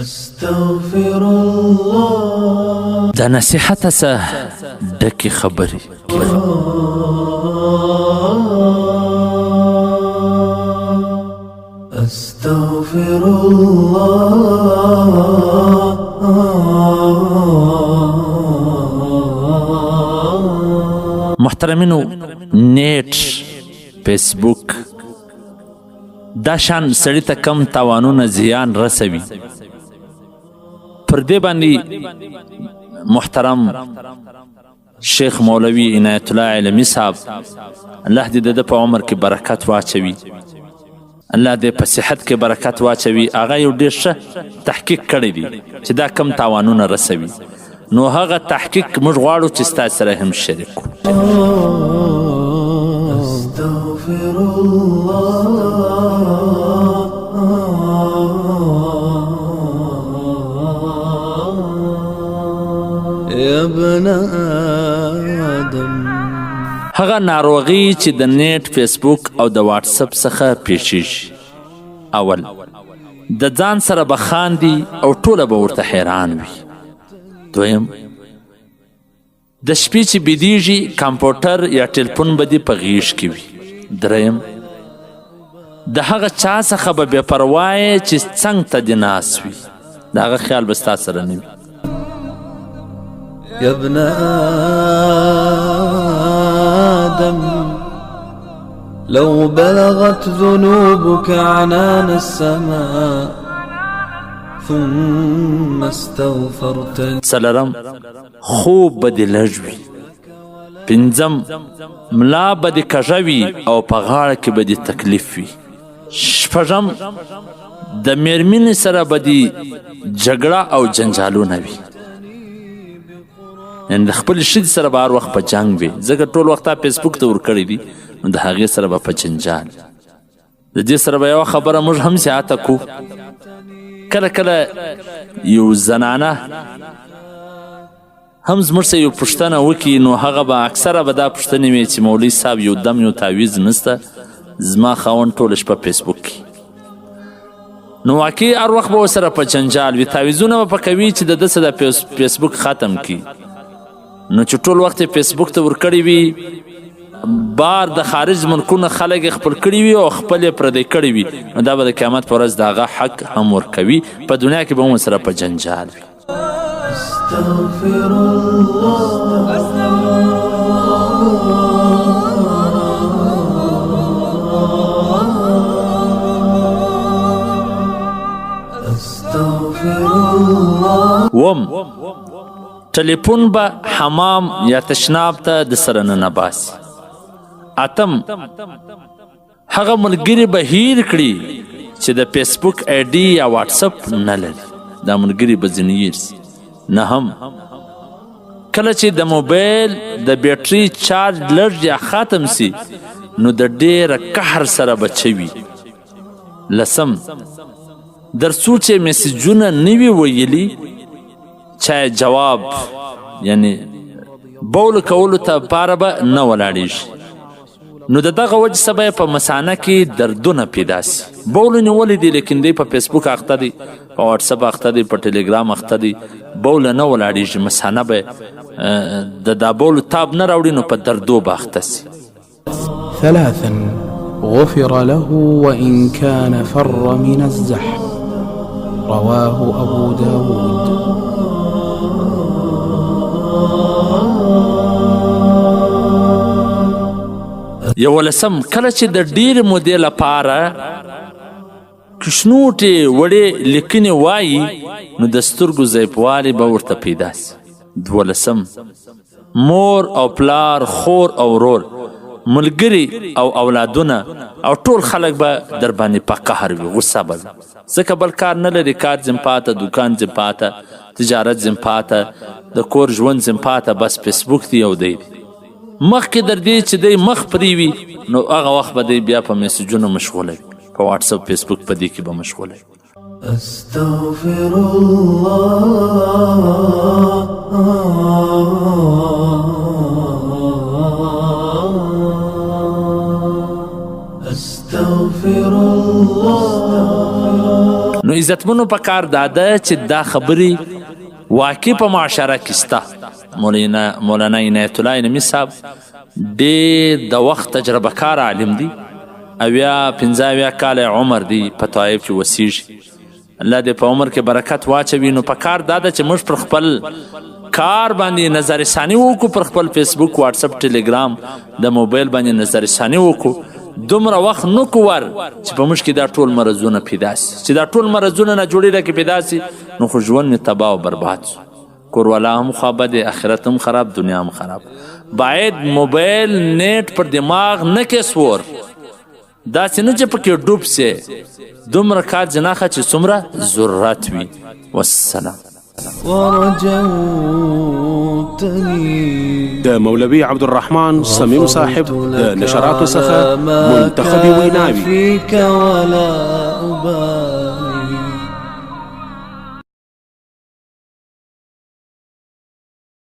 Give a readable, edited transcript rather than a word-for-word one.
استغفر الله د نصیحت څخه ډکې خبرې استغفر الله محترمینو نیټ فیسبوک دا شان سړی ته کم تاوانونه زیان رسوي پر دې باندې محترم شیخ مولوی عنایت الله علمی صاحب الله دې د په عمر کې برکت واچوي الله دې په صحت کې برکت واچوي هغه یو ډېر ښه تحقیق کړی دی چې دا کم تاوانونه رسوي نو هغه تحقیق موږ غواړو چې ستاسو سره هم شریک کړو استغفر الله يا ابن آدم هغه ناروغي چې د نیټ فیسبوک او د واتس اپ څخه پیښیږي اول د ځان سره به خاندي او ټوله به ورته حیران وي دویم د شپې چې بیدیږي کمپیوټر یا ټلیفون به دې په غیږ کې وي دریم د هغه چا څخه به بې پروایې چې څنګ ته دې ناست وي د هغه خیال به ستا سره نه وي يا ابن آدم لو بلغت ذنوبك عنان السماء ثم استغفرتني څلورم خوب به دې لږ وي پنځم ملا به دې کږه وي او په غاړه کې به دې تکلیف وي شپږم د میرمنې سره به دې جګړه او جنجالونه وي یعنې د خپلې ښځې سره به هر وخت په جنګ وي ځکه ټول وخت تا فیسبوک ته ورکړی دي نو د هغې سره به په جنجال د دې سره به یوه خبره موږ هم زیاته کړو کله کله یو زنانه هم زموږ څه یو پوښتنه وکړي نو هغه به اکثره به دا پوښتنې وي چې مولوي صاحب یو دم یو تعویض نسته زما خاوند ټوله شپه فیسبوک کې نو واقعي هر وخت به ورسره په جنجال وي تعویضونه به په کوي چې د ده څه د فیسبوک ختم کړي نو چې ټول وخت یې فیسبوک ته ورکړی وي بار د خارج ملکونه خلک یې خپل کړي وي او خپل یې پردی کړي وي نو دا به د قیامت په ورځ د هغه حق هم ورکوي په دنیا کې به هم ورسره په جنجال وي استغفر الله استغفر الله وم ټلیفون به حمام یا تشناب ته د سره نه باسي اتم هغه ملګري به هیر کړي چې د فیسبوک آی ډي یا واتساپ نه لري دا ملګري به ځینې یېرسي نهم کله چې د موبایل د بیټرۍ چارج لږ یا ختم سي نو د ډېره قهر سره به چوي لسم در څو چې میسجونه نه وي ویلي چا جواب یعنی بول کولو ته پاره به نه ولاړېږي نو د دغه وجه څخه به په مثانه کې دردونه پیدا سي بول نیولی دی لیکن دی په فیسبوک اخته دی په واتساپ اخته دی په ټلیګرام اخته دی بول نه ولاړېږي مثانه به د دا بولو تاب نه راوړي نو په دردو به اخته سي ثلاثا غفر له وإن كان فر من الزحف رواه أبو داود یولسم کله چې د ډېرې مودې لپاره کشنوټې وړې لیکنې وایي نو د سترګو ضعیفوالی به ورته پیدا سي دولسم مور او پلار خور او ورور ملګري او اولادونه او ټول خلک به در باندې په قهر وي غصه به وي ځکه بل کار نه لري کار ځم پاته دوکان ځم پاته تجارت ځم پاته د کور ژوند ځم پاته بس فیسبوک دی یو دی مخکې در دې چې دی مخ پرې وي نو هغه وخت به دی بیا په میسجونو مشغوله وي په واتساپ فیسبوک په دې کې به مشغوله وي استغفر الله استغفر الله نو عزتمنو په کار دا ده چې دا خبرې واقع په معاشره کې سته. مولانا عنایت الله نعیمي صاحب ډېر د وخت تجربه کار عالم دی، 15 کاله عمر دی، په طایف کې وسیږي. الله دې په عمر کې برکت واچوي. نو په کار دا ده چې موږ پر خپل کار باندې نظر ثاني وکړو، پر خپل فیسبوک، واتساپ، ټیلیګرام د موبایل باندې نظر ثاني وکړو. دومره وخت نه کوور چې په موږ کې دا ټول مرضونه پیدا سي. چې دا ټول مرضونه نه جوړېده کې پیدا سي نو خو ژوند مې تباه او برباد سو. کوروالا هم خوابه دی، آخرت هم خراب، دنیا هم خراب. باید موبایل نیټ پر دماغ نه کې سور، داسې نه چې پکې ډوب سي. دومره کار جناخه چې څومره ضرورت وي. والسلام. د مولوي عبدالرحمن صمیم صاحب د نشراتو څخه منتخب ویناوي.